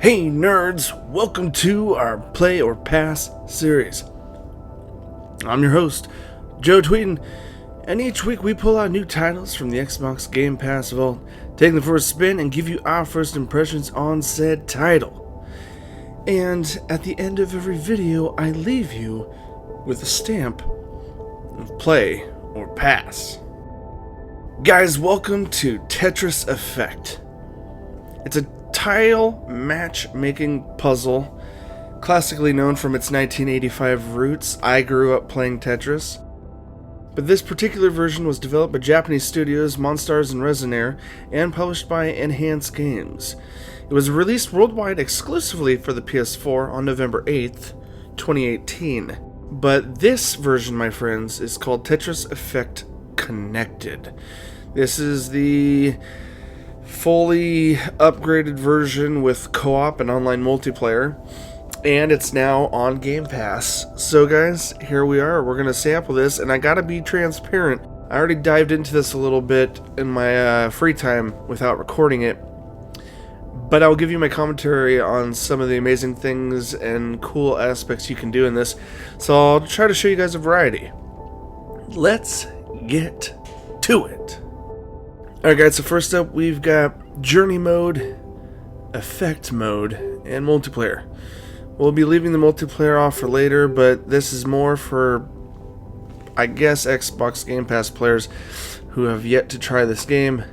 Hey nerds, welcome to our Play or Pass series. I'm your host, Joe Tweeden, and each week we pull out new titles from the Xbox Game Pass vault, take them for a spin, and give you our first impressions on said title. And at the end of every video, I leave you with a stamp of Play or Pass. Guys, welcome to Tetris Effect. It's a tile matchmaking puzzle, classically known from its 1985 roots. I grew up playing Tetris, but this particular version was developed by Japanese studios Monstars and Resonare and published by Enhance Games. It was released worldwide exclusively for the PS4 on November 8th, 2018. But this version, my friends, is called Tetris Effect Connected. This is the fully upgraded version with co-op and online multiplayer, and it's now on Game Pass. So guys, here we are. We're gonna sample this, and I gotta be transparent. I already dived into this a little bit in my free time without recording it, but I'll give you my commentary on some of the amazing things and cool aspects you can do in this. So I'll try to show you guys a variety. Let's get to it. Alright guys, so first up we've got Journey Mode, Effect Mode, and Multiplayer. We'll be leaving the multiplayer off for later, but this is more for, I guess, Xbox Game Pass players who have yet to try this game.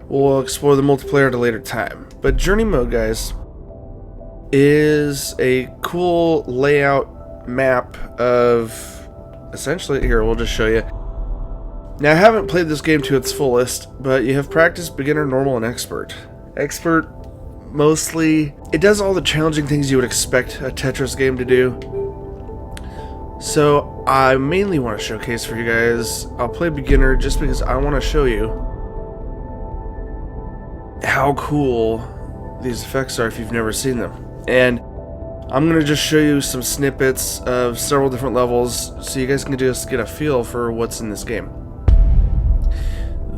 We'll explore the multiplayer at a later time. But Journey Mode, guys, is a cool layout map of, essentially, here, we'll just show you. Now, I haven't played this game to its fullest, but you have practice, beginner, normal, and expert. Expert, mostly, it does all the challenging things you would expect a Tetris game to do. So, I mainly want to showcase for you guys, I'll play beginner just because I want to show you how cool these effects are if you've never seen them. And I'm going to just show you some snippets of several different levels so you guys can just get a feel for what's in this game.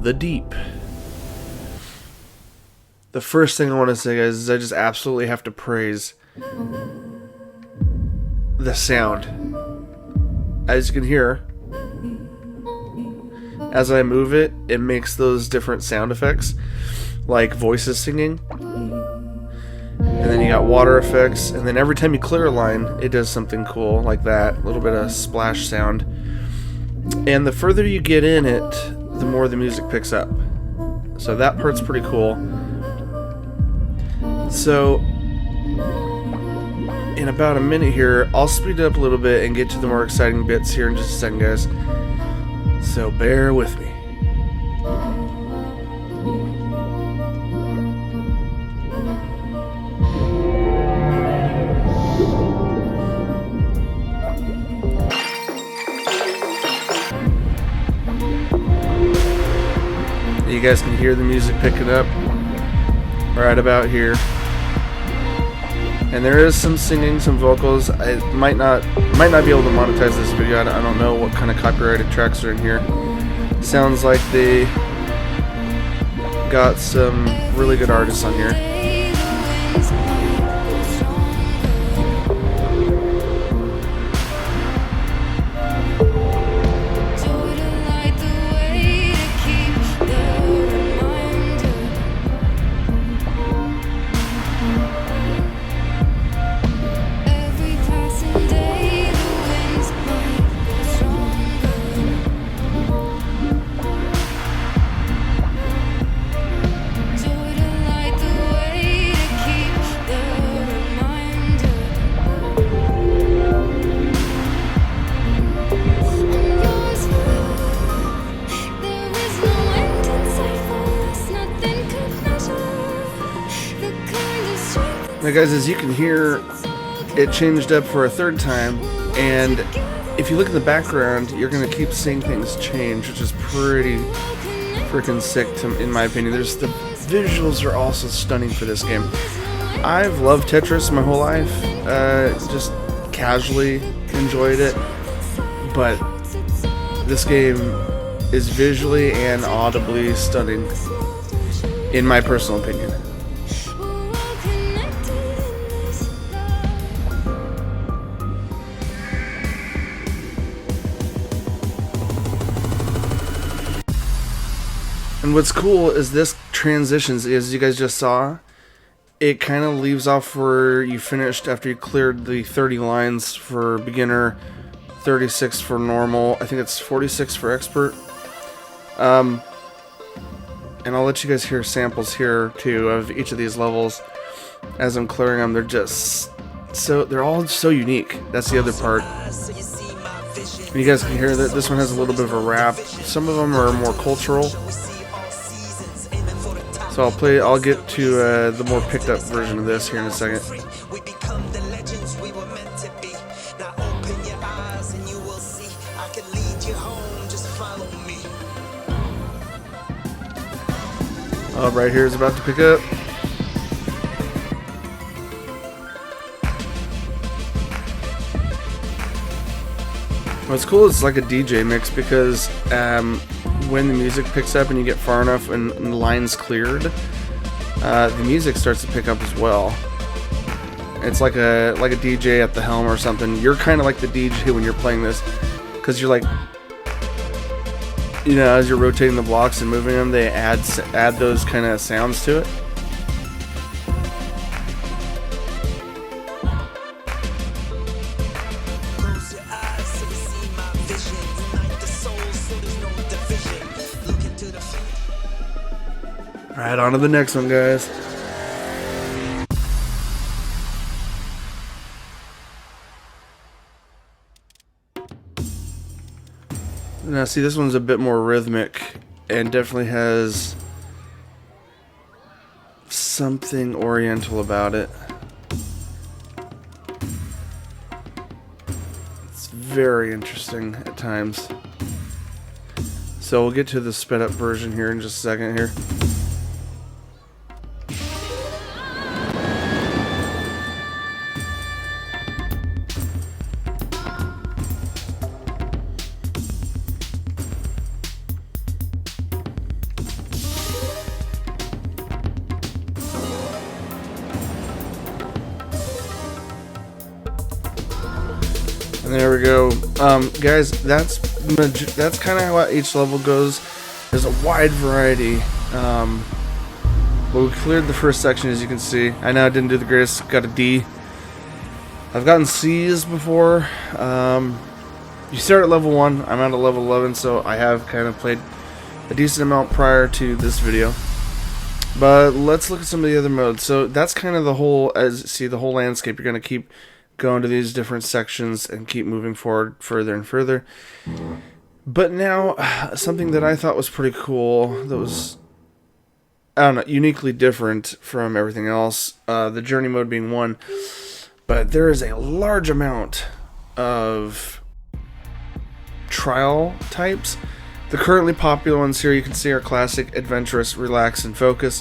The Deep. The first thing I want to say, guys, is I just absolutely have to praise the sound. As you can hear, as I move it, it makes those different sound effects, like voices singing. And then you got water effects, and then every time you clear a line, it does something cool like that, a little bit of splash sound. And the further you get in it, the more the music picks up. So that part's pretty cool. So in about a minute here, I'll speed it up a little bit and get to the more exciting bits here in just a second, guys. So bear with me. You guys can hear the music picking up right about here, and there is some singing, some vocals. I might not be able to monetize this video. I don't know what kind of copyrighted tracks are in here. Sounds like they got some really good artists on here. Now guys, as you can hear, it changed up for a third time, and if you look in the background, you're going to keep seeing things change, which is pretty freaking sick in my opinion. The visuals are also stunning for this game. I've loved Tetris my whole life, just casually enjoyed it, but this game is visually and audibly stunning, in my personal opinion. And what's cool is this transitions, as you guys just saw, it kind of leaves off where you finished after you cleared the 30 lines for beginner, 36 for normal, I think it's 46 for expert. And I'll let you guys hear samples here too of each of these levels as I'm clearing them. They're all so unique. That's the other part. And you guys can hear that this one has a little bit of a rap. Some of them are more cultural. So I'll get to the more picked up version of this here in a second. Right here is about to pick up. What's cool is it's like a DJ mix because when the music picks up and you get far enough and the line's cleared, the music starts to pick up as well. It's like a DJ at the helm or something. You're kind of like the DJ when you're playing this, because you're like, you know, as you're rotating the blocks and moving them, they add those kind of sounds to it. Right, on to the next one, guys. Now, see, this one's a bit more rhythmic and definitely has something oriental about it. It's very interesting at times. So we'll get to the sped up version here in just a second here. And there we go. Guys, that's kind of how each level goes. There's a wide variety. But we cleared the first section, as you can see. I know I didn't do the greatest. Got a D. I've gotten C's before. You start at level 1. I'm at level 11, so I have kind of played a decent amount prior to this video. But let's look at some of the other modes. So that's kind of the whole, as you see, the whole landscape. You're going to keep going to these different sections and keep moving forward further and further. But now, something that I thought was pretty cool, that was, I don't know, uniquely different from everything else, the journey mode being one, but there is a large amount of trial types. The currently popular ones here you can see are classic, adventurous, relax, and focus.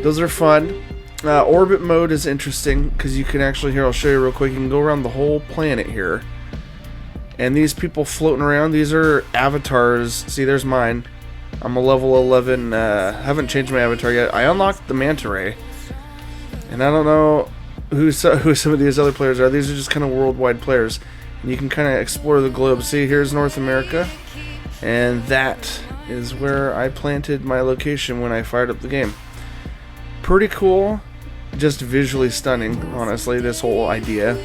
Those are fun. Orbit mode is interesting because you can actually, here I'll show you real quick, you can go around the whole planet here. And these people floating around, these are avatars. See, there's mine. I'm a level 11, haven't changed my avatar yet. I unlocked the manta ray. And I don't know who some of these other players are. These are just kind of worldwide players. And you can kind of explore the globe. See, here's North America. And that is where I planted my location when I fired up the game. Pretty cool, just visually stunning, honestly, this whole idea.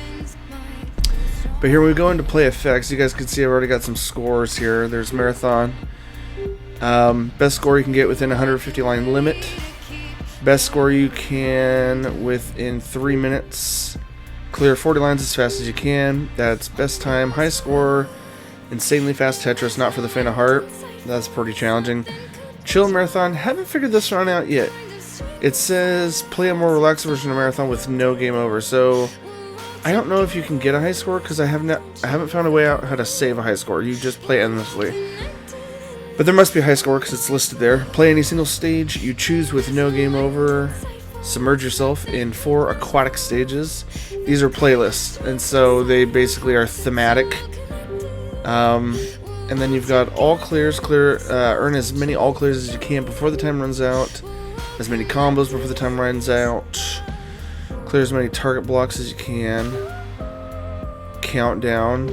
But here we go into play effects. You guys can see I've already got some scores here. There's marathon. Best score you can get within 150 line limit. Best score you can within 3 minutes. Clear 40 lines as fast as you can. That's best time. High score, insanely fast Tetris, not for the faint of heart. That's pretty challenging. Chill marathon, haven't figured this one out yet. It says play a more relaxed version of marathon with no game over. So I don't know if you can get a high score because I haven't found a way out how to save a high score. You just play endlessly. But there must be a high score because it's listed there. Play any single stage you choose with no game over. Submerge yourself in 4 aquatic stages. These are playlists, and so they basically are thematic. And then you've got all clears. Earn as many all clears as you can before the time runs out. As many combos before the time runs out. Clear as many target blocks as you can. Countdown.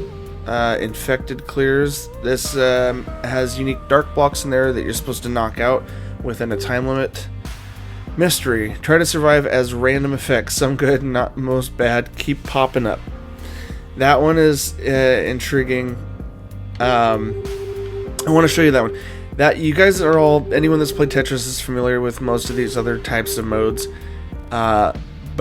infected clears. This has unique dark blocks in there that you're supposed to knock out within a time limit. Mystery. Try to survive as random effects. Some good, not most bad. Keep popping up. That one is intriguing. I want to show you that one. That you guys are all, anyone that's played Tetris is familiar with most of these other types of modes. But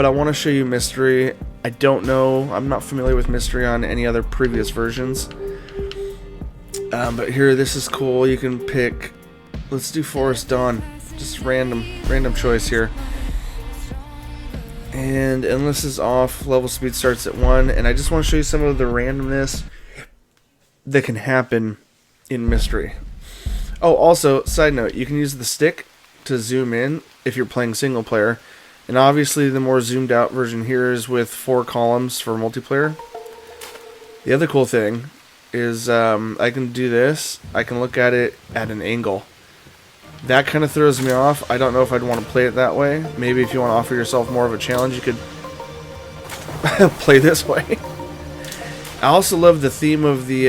I want to show you Mystery. I don't know. I'm not familiar with Mystery on any other previous versions. But here, this is cool. You can pick. Let's do Forest Dawn. Just random choice here. And Endless is off. Level speed starts at 1. And I just want to show you some of the randomness that can happen in Mystery. Oh, also, side note, you can use the stick to zoom in if you're playing single player. And obviously the more zoomed out version here is with 4 columns for multiplayer. The other cool thing is I can do this. I can look at it at an angle. That kind of throws me off. I don't know if I'd want to play it that way. Maybe if you want to offer yourself more of a challenge, you could play this way. I also love the theme of the,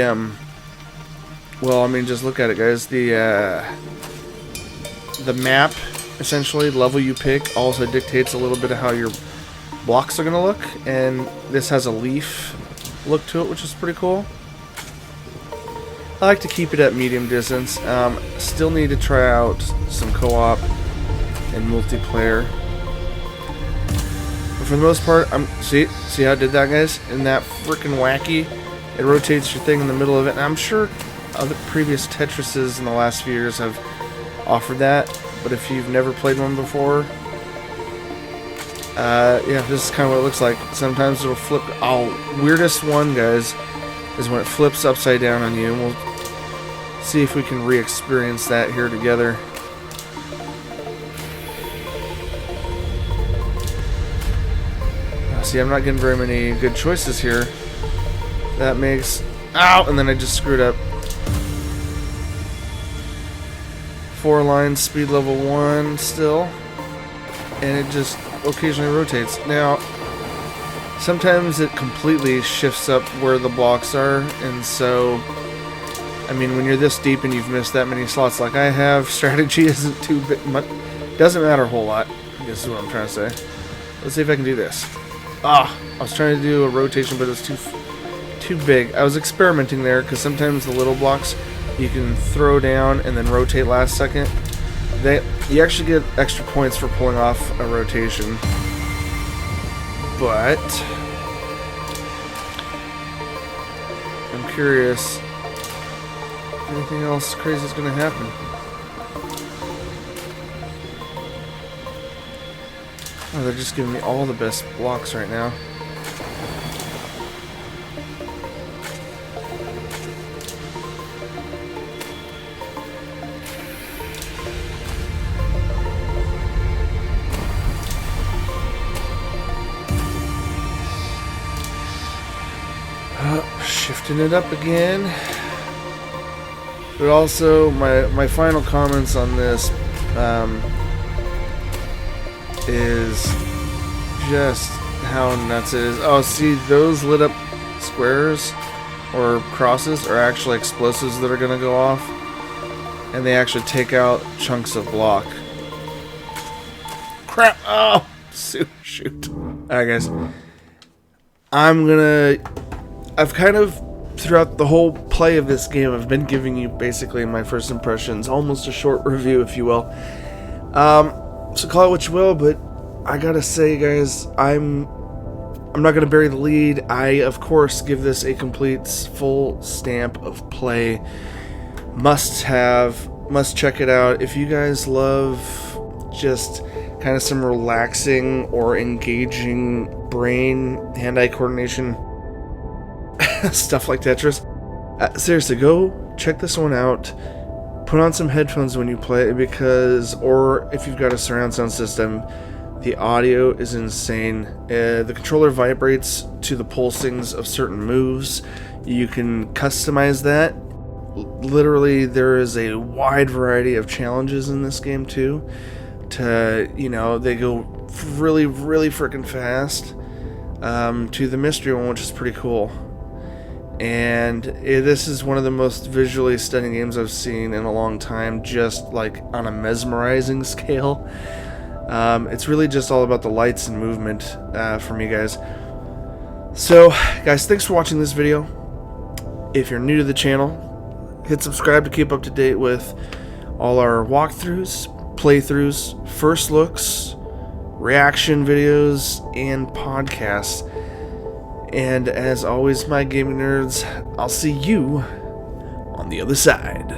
well, I mean, just look at it, guys. The map, essentially, the level you pick, also dictates a little bit of how your blocks are going to look. And this has a leaf look to it, which is pretty cool. I like to keep it at medium distance. Still need to try out some co-op and multiplayer. But for the most part, see how I did that, guys? Isn't that freaking wacky? It rotates your thing in the middle of it. And I'm sure other previous Tetrises in the last few years have offered that. But if you've never played one before, yeah, this is kind of what it looks like. Sometimes it'll flip. Oh, weirdest one, guys, is when it flips upside down on you. And we'll see if we can re-experience that here together. See, I'm not getting very many good choices here. That makes... Ow! And then I just screwed up. 4 lines, speed level 1 still. And it just occasionally rotates. Now, sometimes it completely shifts up where the blocks are, and so, I mean, when you're this deep and you've missed that many slots like I have, strategy isn't too big, doesn't matter a whole lot. This is what I'm trying to say. Let's see if I can do this. I was trying to do a rotation, but it was too big. I was experimenting there, because sometimes the little blocks you can throw down and then rotate last second. You actually get extra points for pulling off a rotation. But I'm curious. Anything else crazy is going to happen? Oh, they're just giving me all the best blocks right now. Shifting it up again. But also, my final comments on this is just how nuts it is. Oh, see, those lit up squares or crosses are actually explosives that are going to go off. And they actually take out chunks of block. Crap! Oh! Shoot. Alright, guys. I've kind of, throughout the whole play of this game, I've been giving you basically my first impressions, almost a short review, if you will. So call it what you will, but I gotta say, guys, I'm not gonna bury the lead. I, of course, give this a complete full stamp of play. Must have, must check it out. If you guys love just kind of some relaxing or engaging brain, hand-eye coordination, stuff like Tetris, seriously, go check this one out. Put on some headphones when you play, because, or if you've got a surround sound system, the audio is insane. The controller vibrates to the pulsings of certain moves. You can customize that. Literally, there is a wide variety of challenges in this game too. They go really, really freaking fast. To the mystery one, which is pretty cool. And this is one of the most visually stunning games I've seen in a long time, just like on a mesmerizing scale. It's really just all about the lights and movement for me, guys. So, guys, thanks for watching this video. If you're new to the channel, hit subscribe to keep up to date with all our walkthroughs, playthroughs, first looks, reaction videos, and podcasts. And as always, my gaming nerds, I'll see you on the other side.